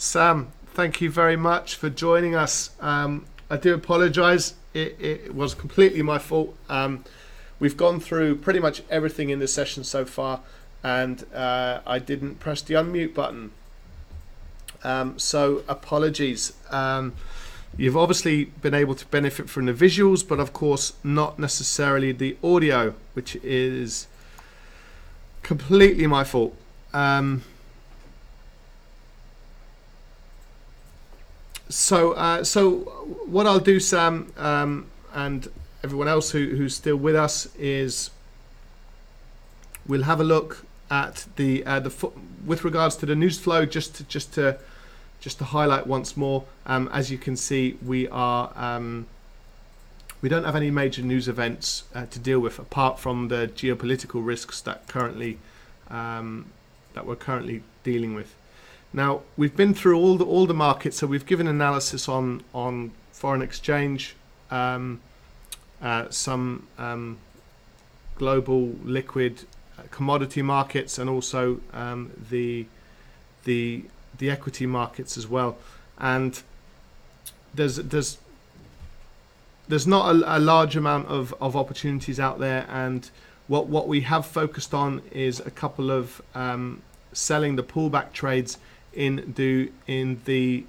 Sam, thank you very much for joining us. I do apologize. It was completely my fault. We've gone through pretty much everything in this session so far, and I didn't press the unmute button. So apologies. You've obviously been able to benefit from the visuals, but of course not necessarily the audio, which is completely my fault. So what I'll do, Sam, and everyone else who's still with us, is we'll have a look at with regards to the news flow, just to highlight once more. As you can see, we don't have any major news events to deal with apart from the geopolitical risks that we're currently dealing with. Now, we've been through all the markets, so we've given analysis on foreign exchange, some global liquid commodity markets, and also the equity markets as well. And there's not a large amount of opportunities out there, and what we have focused on is a couple of selling the pullback trades in the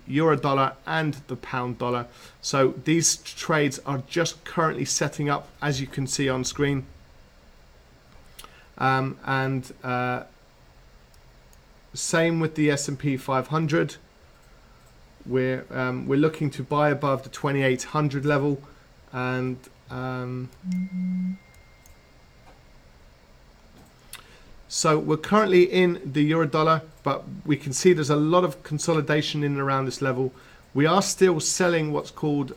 euro dollar and the pound dollar. So these trades are just currently setting up, as you can see on screen, and same with the S&P 500. We're looking to buy above the 2800 level, and so we're currently in the euro dollar, but we can see there's a lot of consolidation in and around this level. We are still selling what's called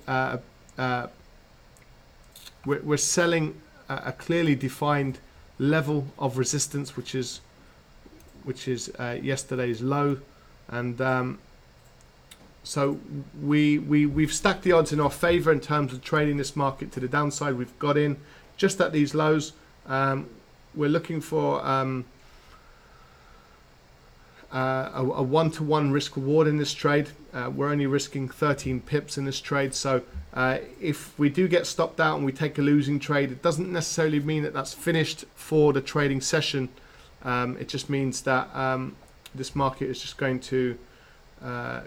we're selling a clearly defined level of resistance, which is yesterday's low, and so we've stacked the odds in our favor in terms of trading this market to the downside. We've got in just at these lows. We're looking for a one-to-one risk reward in this trade. We're only risking 13 pips in this trade, so if we do get stopped out and we take a losing trade, it doesn't necessarily mean that that's finished for the trading session. It just means that this market is just going to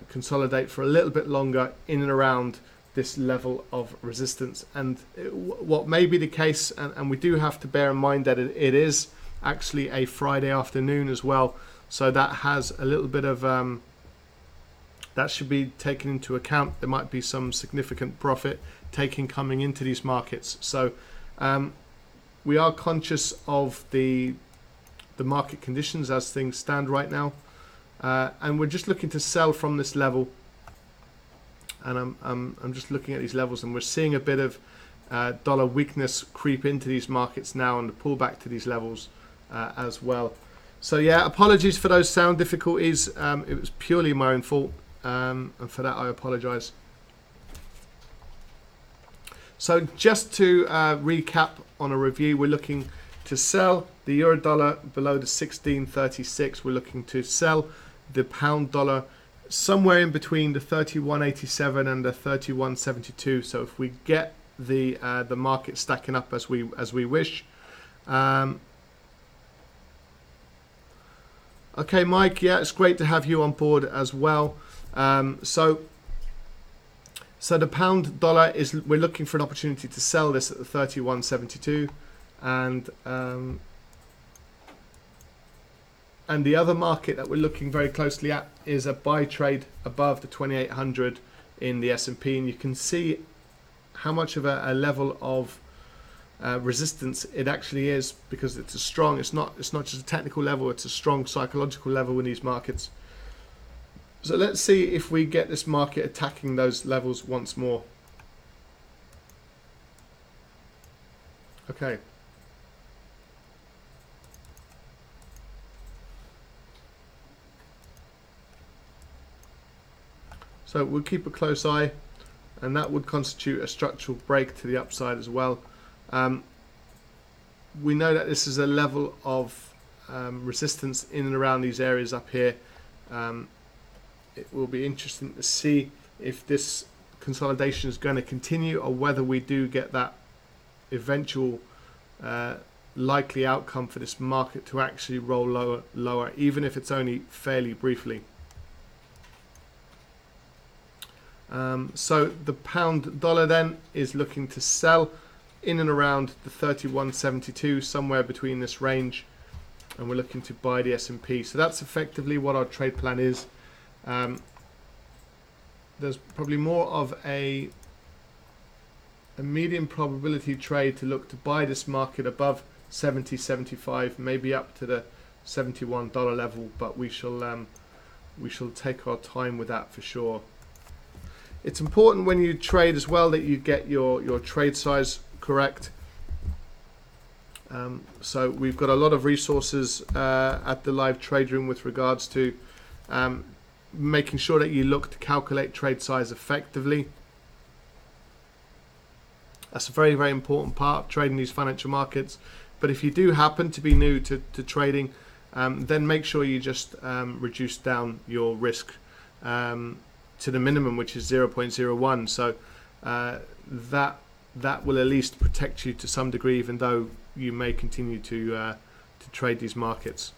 consolidate for a little bit longer in and around this level of resistance. And what may be the case, and we do have to bear in mind that it is actually a Friday afternoon as well, so that has a little bit of that should be taken into account. There might be some significant profit taking coming into these markets, so we are conscious of the market conditions as things stand right now, and we're just looking to sell from this level. And I'm just looking at these levels, and we're seeing a bit of dollar weakness creep into these markets now, and the pullback to these levels as well. So yeah, apologies for those sound difficulties. It was purely my own fault, and for that I apologize. So just to recap on a review, we're looking to sell the euro dollar below the 16.36. We're looking to sell the pound dollar somewhere in between the 31.87 and the 31.72. So if we get the market stacking up as we wish. Okay, Mike. Yeah, it's great to have you on board as well. So the pound dollar we're looking for an opportunity to sell this at the 31.72, and the other market that we're looking very closely at is a buy trade above the 2800 in the S&P, and you can see how much of a level of resistance it actually is, because it's a strong. It's not just a technical level; it's a strong psychological level in these markets. So let's see if we get this market attacking those levels once more. Okay. So we'll keep a close eye, and that would constitute a structural break to the upside as well. We know that this is a level of resistance in and around these areas up here. it will be interesting to see if this consolidation is going to continue, or whether we do get that eventual likely outcome for this market to actually roll lower, even if it's only fairly briefly. So the pound dollar then is looking to sell in and around the 31.72, somewhere between this range, and we're looking to buy the S&P. So that's effectively what our trade plan is. There's probably more of a medium probability trade to look to buy this market above 70, 75, maybe up to the $71 level, but we shall take our time with that for sure. It's important when you trade as well that you get your trade size correct. So we've got a lot of resources at the live trade room with regards to making sure that you look to calculate trade size effectively. That's a very, very important part of trading these financial markets. But if you do happen to be new to trading, then make sure you just reduce down your risk to the minimum, which is 0.01. So that will at least protect you to some degree, even though you may continue to trade these markets.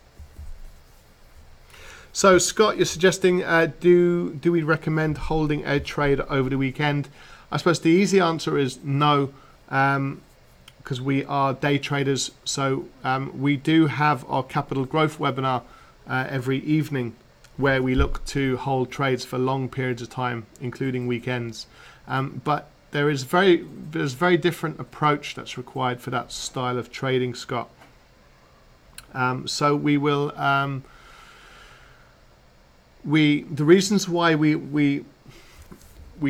So Scott, you're suggesting do we recommend holding a trade over the weekend? I suppose the easy answer is no, because we are day traders. So we do have our capital growth webinar every evening, where we look to hold trades for long periods of time, including weekends. But there's very different approach that's required for that style of trading, Scott. So we will the reasons why we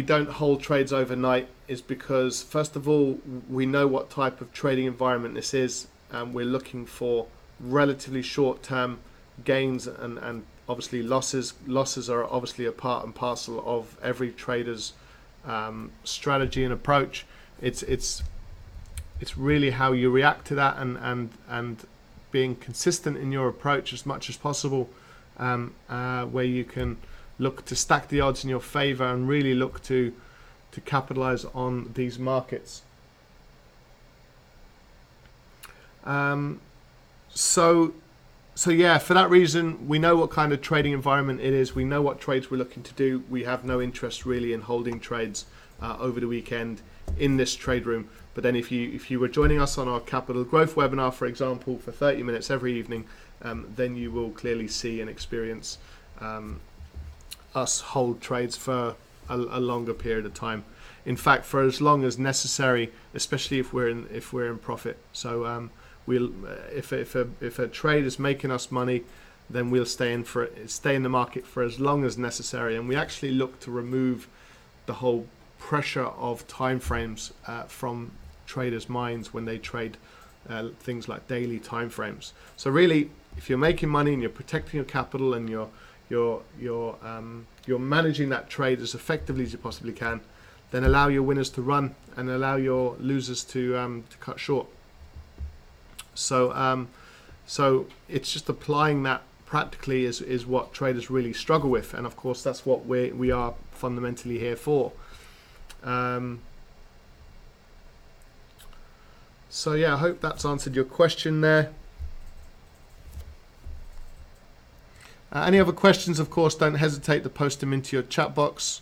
don't hold trades overnight is because, first of all, we know what type of trading environment this is, and we're looking for relatively short-term gains and obviously losses. Losses are obviously a part and parcel of every trader's strategy and approach. It's really how you react to that, and being consistent in your approach as much as possible, where you can look to stack the odds in your favor and really look to capitalize on these markets. So yeah, for that reason, we know what kind of trading environment it is. We know what trades we're looking to do. We have no interest really in holding trades over the weekend in this trade room. But then if you were joining us on our capital growth webinar, for example, for 30 minutes every evening, then you will clearly see and experience us hold trades for a longer period of time. In fact, for as long as necessary, especially if we're in profit. So if a trade is making us money, then we'll stay in the market for as long as necessary. And we actually look to remove the whole pressure of time frames from traders' minds when they trade things like daily time frames. So really, if you're making money and you're protecting your capital and you're managing that trade as effectively as you possibly can, then allow your winners to run and allow your losers to cut short. So it's just applying that practically is what traders really struggle with, and of course that's what we are fundamentally here for. So yeah, I hope that's answered your question there. Any other questions, of course, don't hesitate to post them into your chat box.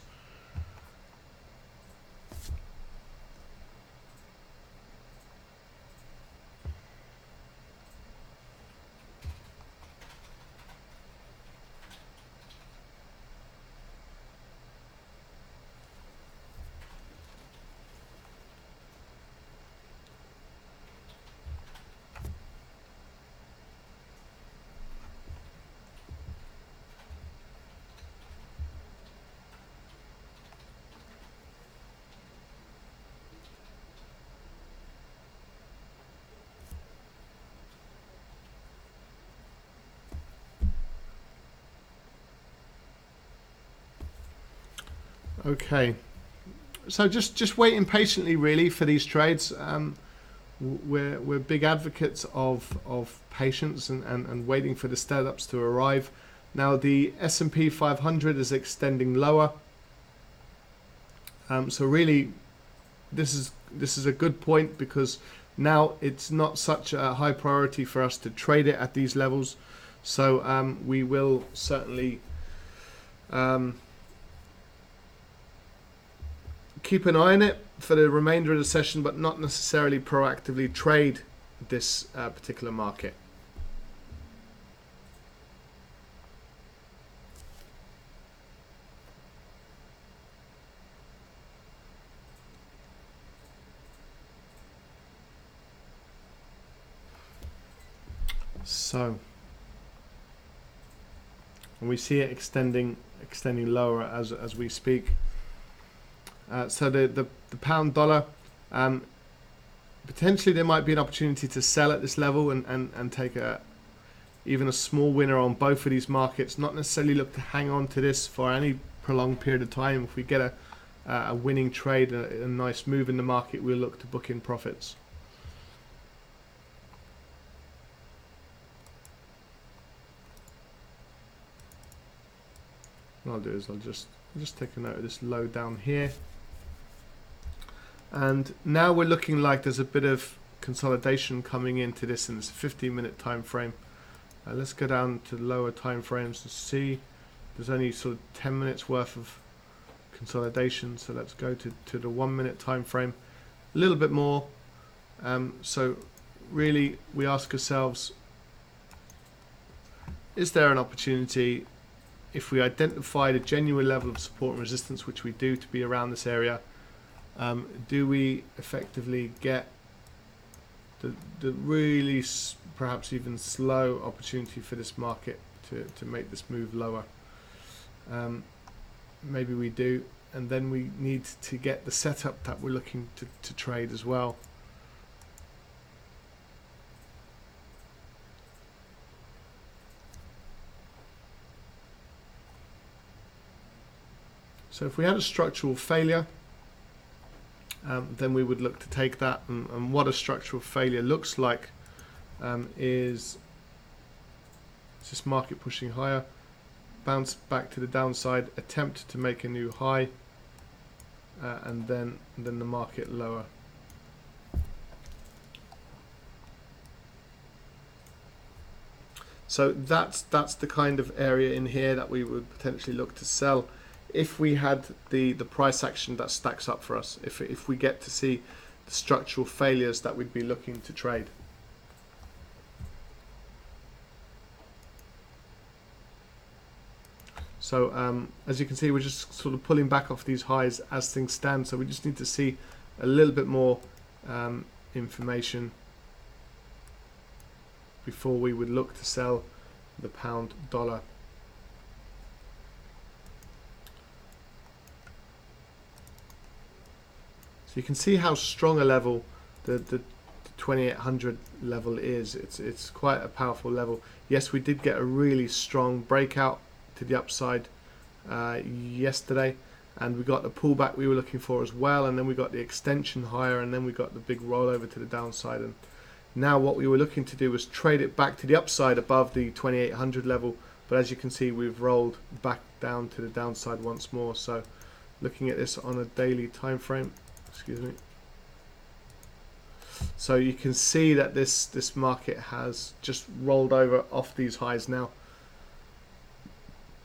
Okay, so just waiting patiently really for these trades. We're big advocates of patience and waiting for the setups to arrive. Now the S&P 500 is extending lower. So really, this is a good point, because now it's not such a high priority for us to trade it at these levels. So we will certainly keep an eye on it for the remainder of the session, but not necessarily proactively trade this particular market. So, and we see it extending lower as we speak. So the pound dollar, potentially there might be an opportunity to sell at this level and take even a small winner on both of these markets. Not necessarily look to hang on to this for any prolonged period of time. If we get a winning trade, a nice move in the market, we'll look to book in profits. What I'll do is I'll just take a note of this low down here. And now we're looking like there's a bit of consolidation coming into this in this 15-minute time frame. Let's go down to the lower time frames and see. There's only sort of 10 minutes worth of consolidation. So let's go to the 1 minute time frame. A little bit more. So really we ask ourselves, is there an opportunity, if we identified a genuine level of support and resistance, which we do, to be around this area, do we effectively get the really perhaps even slow opportunity for this market to make this move lower? Maybe we do, and then we need to get the setup that we're looking to trade as well. So if we had a structural failure, then we would look to take that, and what a structural failure looks like is this market pushing higher, bounce back to the downside, attempt to make a new high, and then the market lower. So that's the kind of area in here that we would potentially look to sell if we had the price action that stacks up for us, if we get to see the structural failures that we'd be looking to trade. So as you can see, we're just sort of pulling back off these highs as things stand, so we just need to see a little bit more information before we would look to sell the pound dollar. So you can see how strong a level the 2800 level is. It's quite a powerful level. Yes, we did get a really strong breakout to the upside yesterday, and we got the pullback we were looking for as well, and then we got the extension higher, and then we got the big rollover to the downside. And now what we were looking to do was trade it back to the upside above the 2800 level, but as you can see, we've rolled back down to the downside once more. So looking at this on a daily time frame, excuse me, so you can see that this market has just rolled over off these highs now,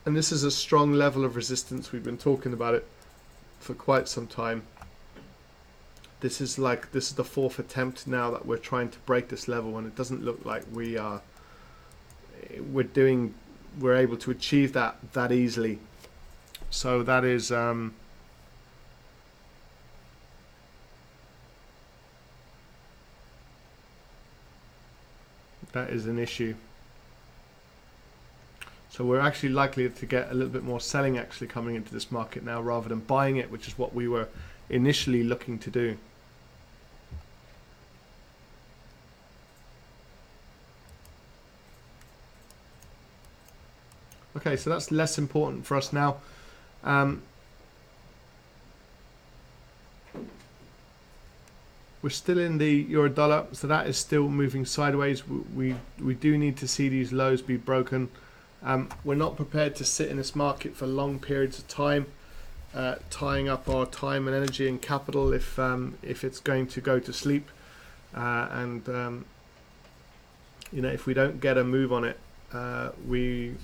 and this is a strong level of resistance. We've been talking about it for quite some time. This is the fourth attempt now that we're trying to break this level, and it doesn't look like we're able to achieve that easily. So that is an issue. So we're actually likely to get a little bit more selling actually coming into this market now, rather than buying it, which is what we were initially looking to do. Okay, so that's less important for us now. We're still in the euro dollar, so that is still moving sideways. We do need to see these lows be broken We're not prepared to sit in this market for long periods of time, tying up our time and energy and capital if it's going to go to sleep, and you know, if we don't get a move on it, we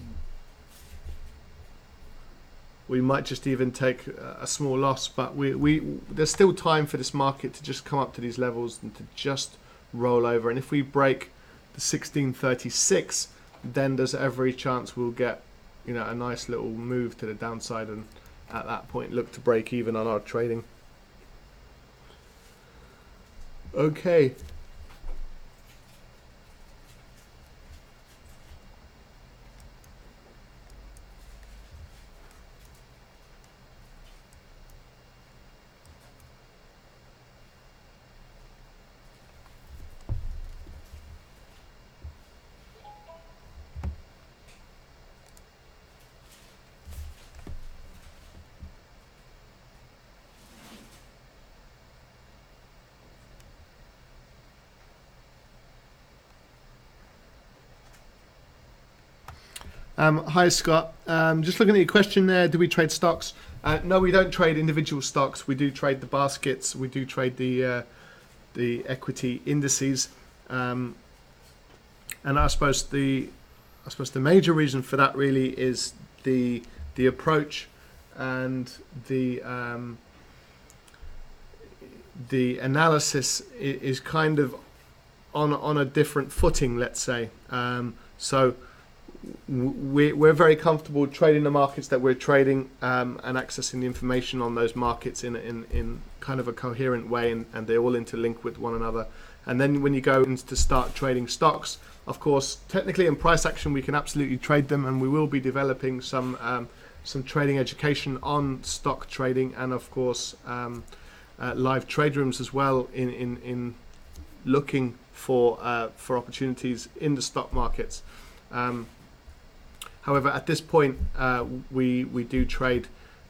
might just even take a small loss. But there's still time for this market to just come up to these levels and to just roll over. And if we break the 1636, then there's every chance we'll get, you know, a nice little move to the downside, and at that point look to break even on our trading. Okay. Hi Scott, just looking at your question there, do we trade stocks? No, we don't trade individual stocks. We do trade the baskets, we do trade the equity indices, and I suppose the major reason for that really is the approach and the analysis is kind of on a different footing, let's say. So we're very comfortable trading the markets that we're trading, and accessing the information on those markets in kind of a coherent way, and they all interlink with one another. And then when you go into start trading stocks, of course, technically in price action we can absolutely trade them, and we will be developing some trading education on stock trading, and of course live trade rooms as well in looking for opportunities in the stock markets. However, at this point, we do trade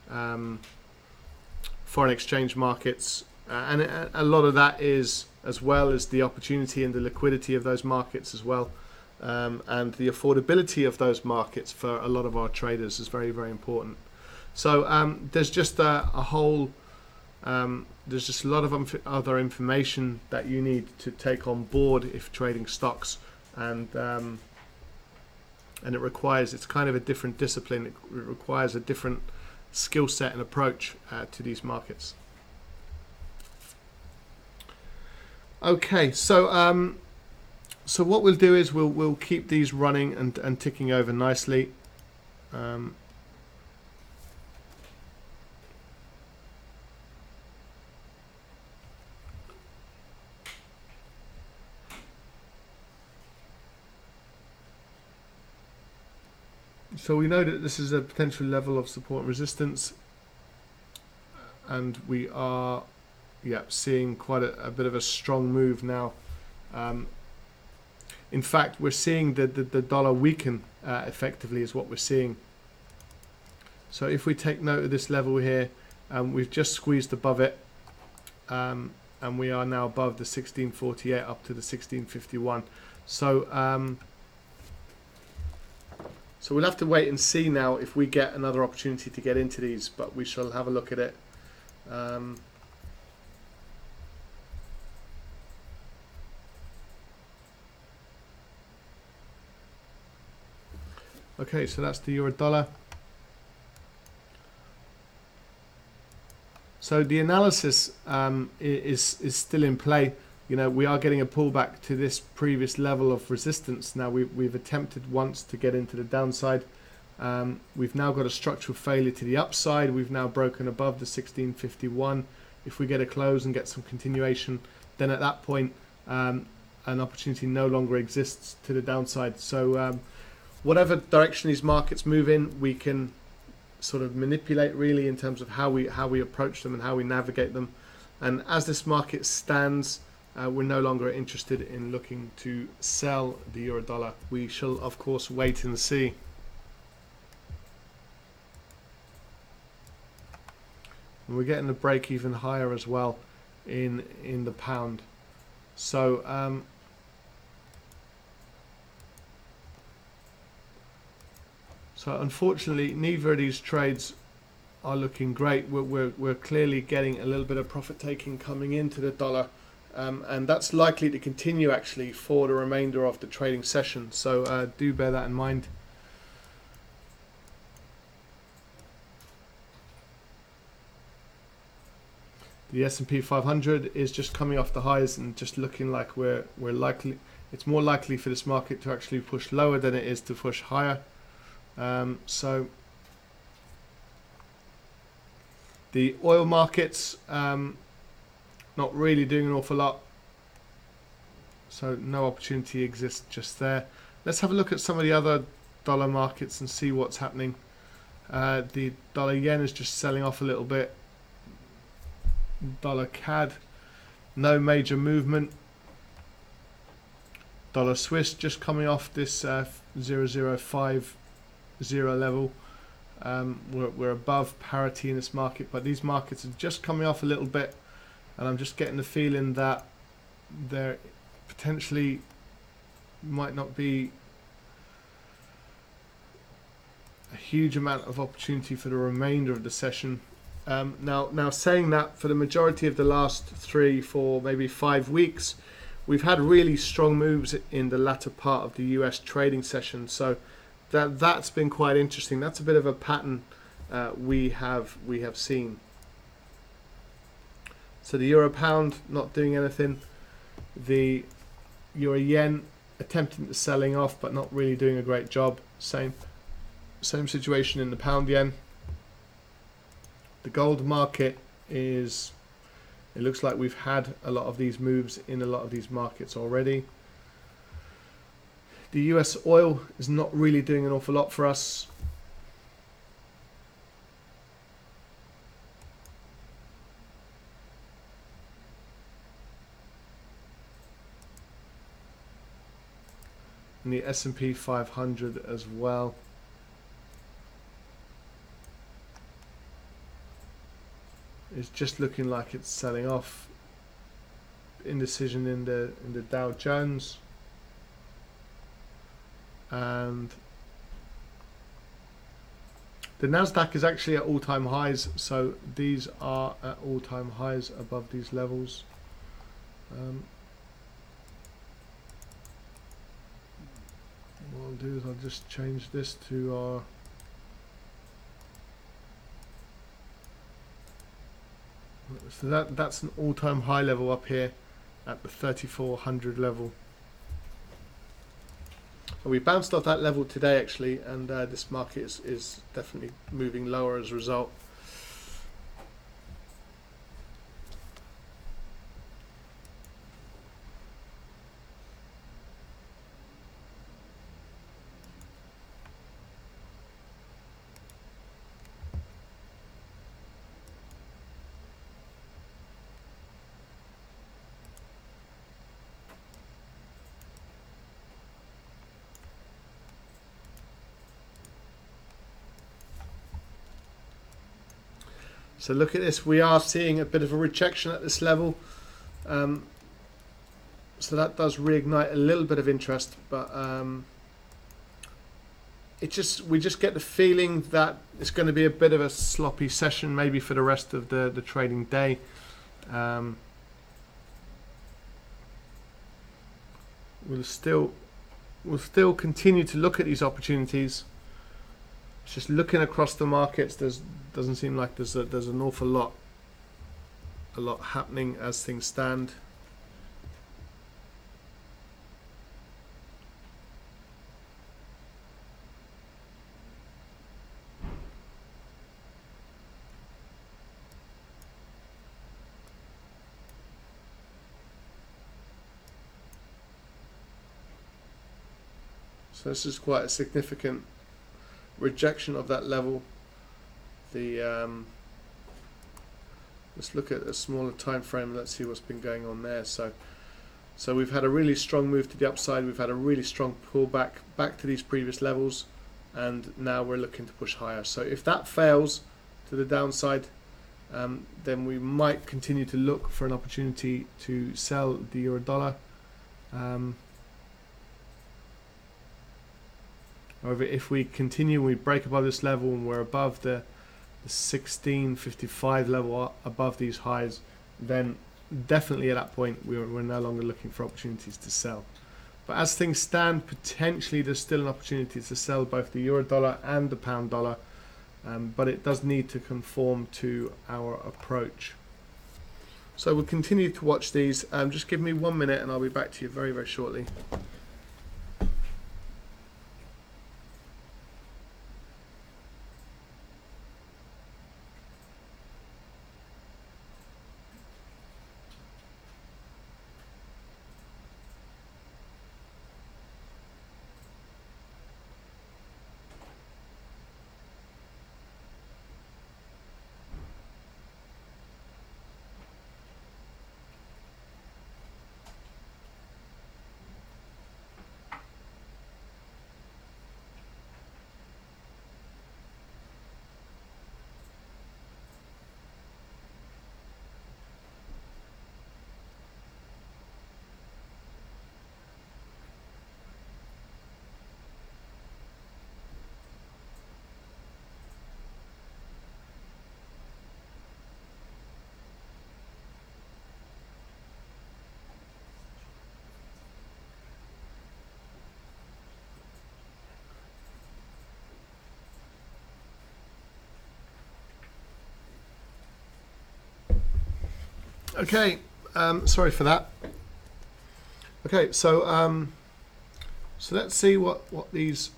foreign exchange markets, and a lot of that is as well as the opportunity and the liquidity of those markets as well, and the affordability of those markets for a lot of our traders is very, very important. So there's just there's just a lot of other information that you need to take on board if trading stocks, and it's kind of a different discipline. It requires a different skill set and approach to these markets. Okay, so so what we'll do is we'll keep these running and ticking over nicely. So we know that this is a potential level of support and resistance, and we are seeing quite a bit of a strong move now. In fact, we're seeing the dollar weaken effectively is what we're seeing. So if we take note of this level here, we've just squeezed above it, and we are now above the 1648 up to the 1651. So we'll have to wait and see now if we get another opportunity to get into these, but we shall have a look at it. Okay, so that's the euro dollar. So the analysis is still in play. You know, we are getting a pullback to this previous level of resistance. Now we've attempted once to get into the downside. We've now got a structural failure to the upside. We've now broken above the 1651. If we get a close and get some continuation, then at that point an opportunity no longer exists to the downside. So whatever direction these markets move in, we can sort of manipulate really in terms of how we approach them and how we navigate them. And as this market stands, we're no longer interested in looking to sell the euro dollar. We shall of course wait and see. And we're getting a break even higher as well in the pound. So So unfortunately, neither of these trades are looking great. We're clearly getting a little bit of profit taking coming into the dollar, and that's likely to continue actually for the remainder of the trading session. So do bear that in mind. The S&P 500 is just coming off the highs and just looking like we're likely. It's more likely for this market to actually push lower than it is to push higher. So the oil markets not really doing an awful lot. So no opportunity exists just there. Let's have a look at some of the other dollar markets and see what's happening. The dollar yen is just selling off a little bit. Dollar CAD, no major movement. Dollar Swiss just coming off this 0050 level. We're above parity in this market, but these markets are just coming off a little bit, and I'm just getting the feeling that there potentially might not be a huge amount of opportunity for the remainder of the session. Now saying that, for the majority of the last 3, 4, maybe 5 weeks, we've had really strong moves in the latter part of the US trading session. So that's been quite interesting. That's a bit of a pattern we have seen. So the euro pound not doing anything. The euro yen attempting to selling off, but not really doing a great job. Same situation in the pound yen. The gold market is, it looks like we've had a lot of these moves in a lot of these markets already. The US oil is not really doing an awful lot for us. And the S&P 500 as well. It's just looking like it's selling off. Indecision in the Dow Jones, and the Nasdaq is actually at all-time highs. So these are at all-time highs above these levels. What I'll do is I'll just change this to our so that's an all-time high level up here at the 3400 level. So we bounced off that level today actually, and this market is definitely moving lower as a result. So look at this, we are seeing a bit of a rejection at this level. So that does reignite a little bit of interest, but we just get the feeling that it's going to be a bit of a sloppy session maybe for the rest of the trading day. We'll still continue to look at these opportunities. It's just looking across the markets, doesn't seem like there's an awful lot happening as things stand. So this is quite a significant rejection of that level. Let's look at a smaller time frame. Let's see what's been going on there. So we've had a really strong move to the upside. We've had a really strong pullback back to these previous levels, and now we're looking to push higher. So if that fails to the downside, then we might continue to look for an opportunity to sell the euro dollar. However, if we continue, we break above this level and we're above the 16.55 level, above these highs, then definitely at that point we're no longer looking for opportunities to sell. But as things stand, potentially there's still an opportunity to sell both the euro dollar and the pound dollar, but it does need to conform to our approach. So we'll continue to watch these. Just give me 1 minute and I'll be back to you very, very shortly. Okay, sorry for that. Okay, so let's see what these.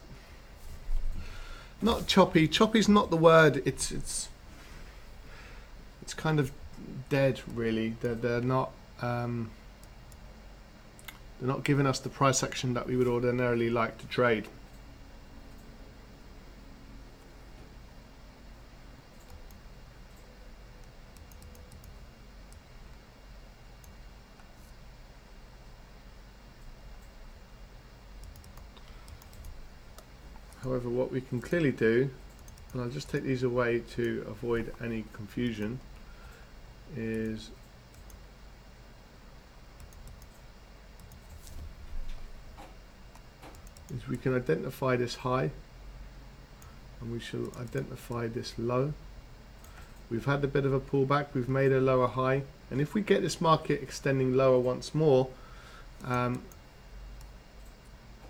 Not choppy. Choppy's not the word. It's kind of dead, really. They're not giving us the price action that we would ordinarily like to trade. However, what we can clearly do, and I'll just take these away to avoid any confusion, is we can identify this high and we shall identify this low. We've had a bit of a pullback, we've made a lower high, and if we get this market extending lower once more,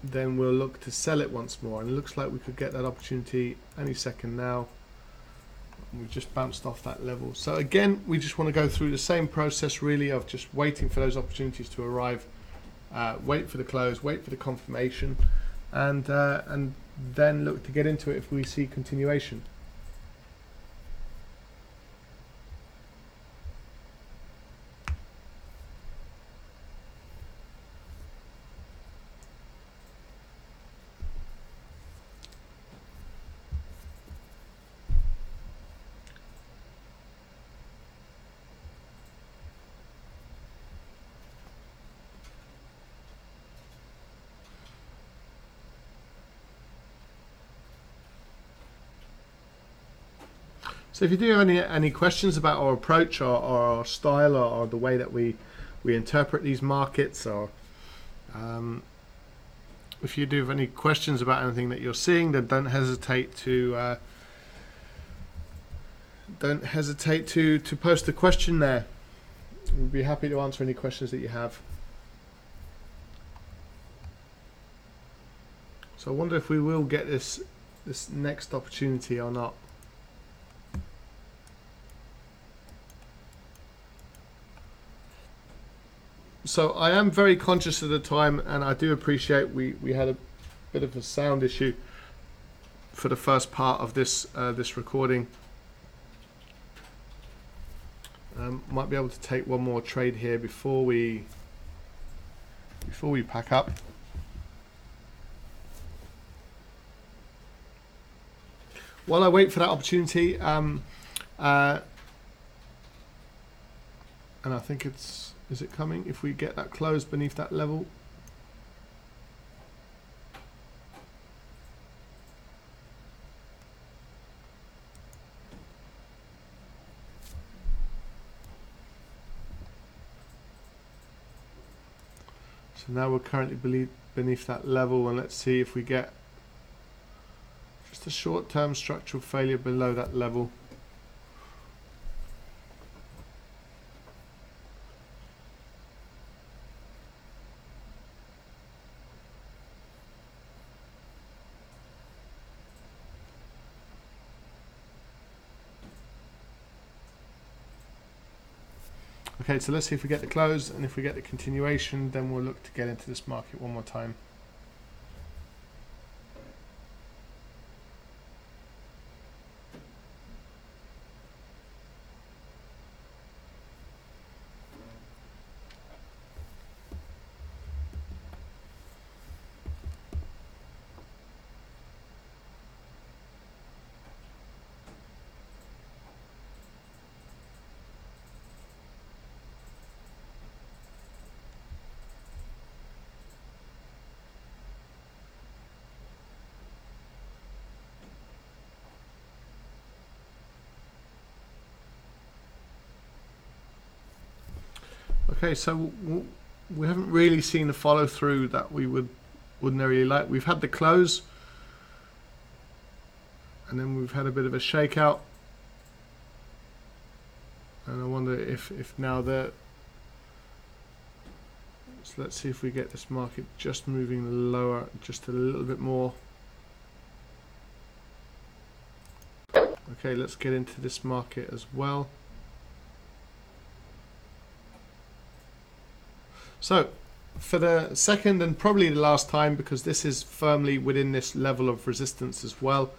then we'll look to sell it once more, and it looks like we could get that opportunity any second now. We've just bounced off that level. So again, we just want to go through the same process really of just waiting for those opportunities to arrive, wait for the close, wait for the confirmation, and then look to get into it if we see continuation. So if you do have any questions about our approach or our style or the way that we interpret these markets, or if you do have any questions about anything that you're seeing, then don't hesitate to post a question there. We'd be happy to answer any questions that you have. So I wonder if we will get this next opportunity or not. So I am very conscious of the time, and I do appreciate we had a bit of a sound issue for the first part of this this recording. Might be able to take one more trade here before we pack up. While I wait for that opportunity, and I think is it coming? If we get that close beneath that level. So now we're currently beneath that level, and let's see if we get Just a short-term structural failure below that level. Okay, so let's see if we get the close, and if we get the continuation, then we'll look to get into this market one more time. Okay, so we haven't really seen the follow through that we would ordinarily like. We've had the close, and then we've had a bit of a shakeout, and I wonder if now that, so let's see if we get this market just moving lower just a little bit more. Okay, let's get into this market as well. So for the second and probably the last time, because this is firmly within this level of resistance as well,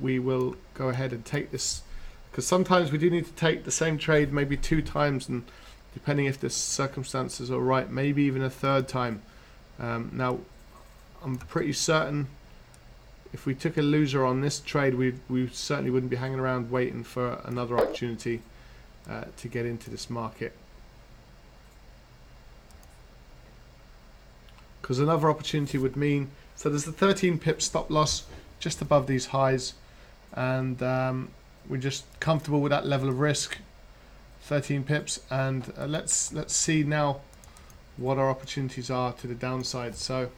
we will go ahead and take this, because sometimes we do need to take the same trade maybe 2 times, and depending if the circumstances are right, maybe even a 3rd time. Now I'm pretty certain if we took a loser on this trade, we certainly wouldn't be hanging around waiting for another opportunity to get into this market. Because another opportunity would mean, so there's the 13 pip stop loss just above these highs, and we're just comfortable with that level of risk, 13 pips, and let's see now what our opportunities are to the downside. So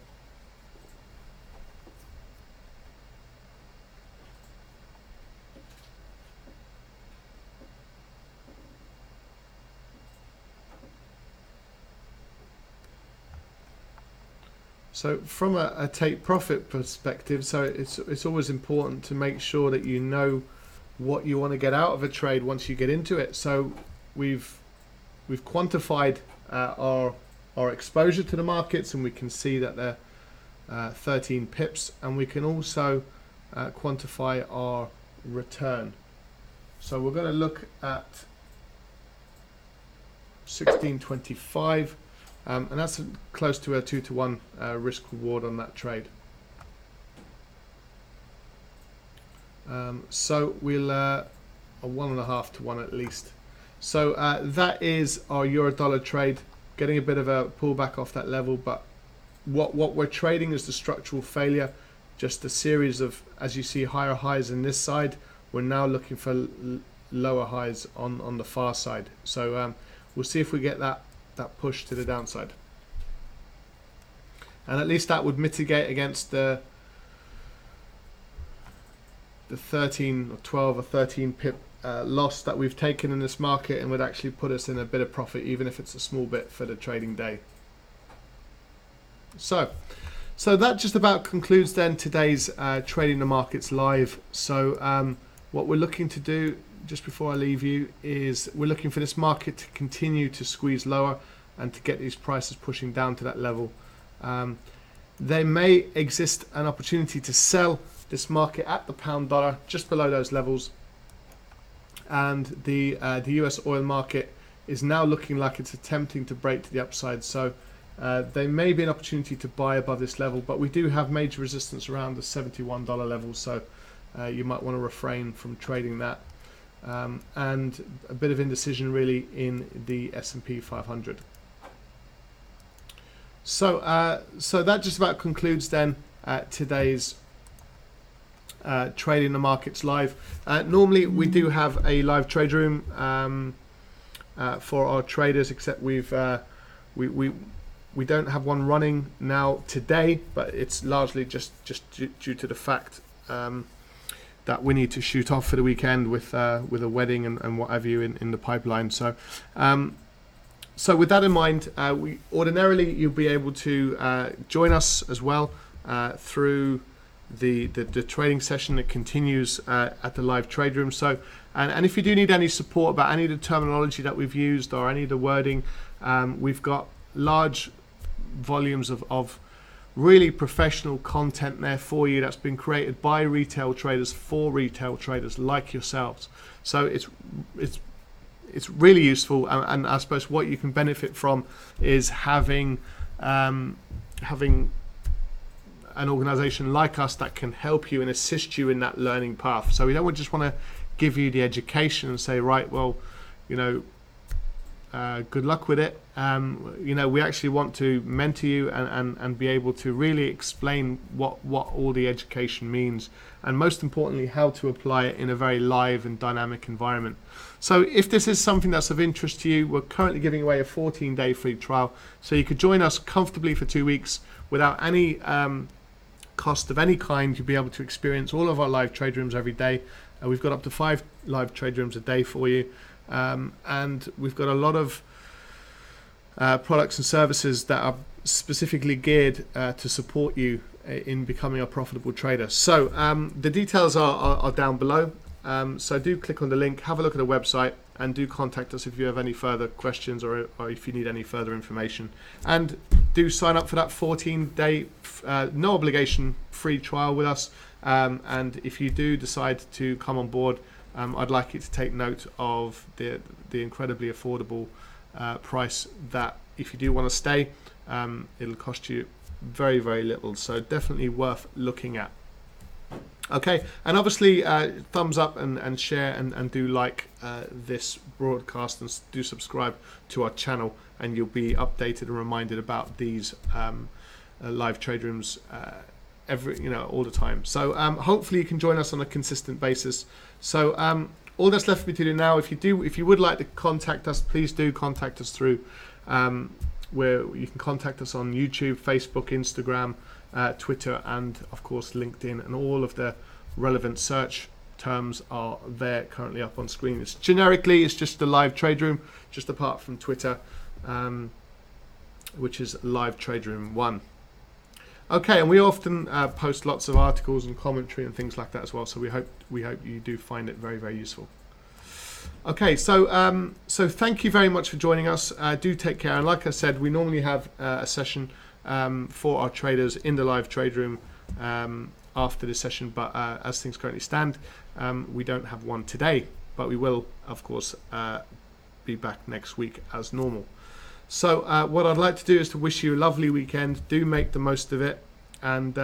from a take profit perspective, so it's always important to make sure that you know what you want to get out of a trade once you get into it. So we've quantified our exposure to the markets, and we can see that they're 13 pips, and we can also quantify our return. So we're going to look at 1625. And that's close to a 2-to-1 risk reward on that trade. So we'll a 1.5-to-1 at least. So that is our euro dollar trade, getting a bit of a pullback off that level. But what we're trading is the structural failure, just a series of, as you see, higher highs in this side. We're now looking for lower highs on the far side. So we'll see if we get that push to the downside, and at least that would mitigate against the 13 or 12 or 13 pip loss that we've taken in this market, and would actually put us in a bit of profit, even if it's a small bit for the trading day. So that just about concludes then today's Trading the Markets Live. So what we're looking to do, just before I leave you, is we're looking for this market to continue to squeeze lower and to get these prices pushing down to that level. There may exist an opportunity to sell this market at the pound dollar just below those levels, and the US oil market is now looking like it's attempting to break to the upside. So there may be an opportunity to buy above this level, but we do have major resistance around the $71 level, so you might want to refrain from trading that. And a bit of indecision really in the S&P 500. So that just about concludes then today's Trading the Markets Live. Normally we do have a live trade room for our traders, except we don't have one running now today, but it's largely just due to the fact that we need to shoot off for the weekend with a wedding and what have you in the pipeline. So so with that in mind, we ordinarily you'll be able to join us as well through the trading session that continues at the live trade room. So and if you do need any support about any of the terminology that we've used or any of the wording, we've got large volumes of really professional content there for you that's been created by retail traders for retail traders like yourselves. So it's really useful, and I suppose what you can benefit from is having having an organization like us that can help you and assist you in that learning path. So we don't just want to give you the education and say, right, well, you know, good luck with it. You know, we actually want to mentor you and be able to really explain what all the education means, and most importantly, how to apply it in a very live and dynamic environment. So if this is something that's of interest to you, we're currently giving away a 14-day free trial. So you could join us comfortably for 2 weeks without any cost of any kind. You'll be able to experience all of our live trade rooms every day. We've got up to 5 live trade rooms a day for you. And we've got a lot of products and services that are specifically geared to support you in becoming a profitable trader. So the details are down below. So do click on the link, have a look at the website, and do contact us if you have any further questions or if you need any further information. And do sign up for that 14-day no obligation free trial with us. And if you do decide to come on board, I'd like you to take note of the incredibly affordable price that if you do want to stay, it'll cost you very, very little. So definitely worth looking at. Okay, and obviously thumbs up and share and do like this broadcast, and do subscribe to our channel, and you'll be updated and reminded about these live trade rooms all the time. So hopefully you can join us on a consistent basis. So all that's left for me to do now, if you would like to contact us, please do contact us through where you can contact us on YouTube, Facebook, Instagram, Twitter, and of course LinkedIn, and all of the relevant search terms are there currently up on screen. It's generically, it's just the live trade room, just apart from Twitter, which is Live Trade Room 1. Okay, and we often post lots of articles and commentary and things like that as well. So we hope you do find it very, very useful. Okay, so so thank you very much for joining us. Do take care, and like I said, we normally have a session for our traders in the live trade room after this session, but as things currently stand, we don't have one today, but we will, of course, be back next week as normal. So what I'd like to do is to wish you a lovely weekend. Do make the most of it, and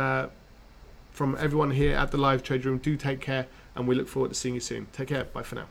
from everyone here at the live trade room, do take care, and we look forward to seeing you soon. Take care. Bye for now.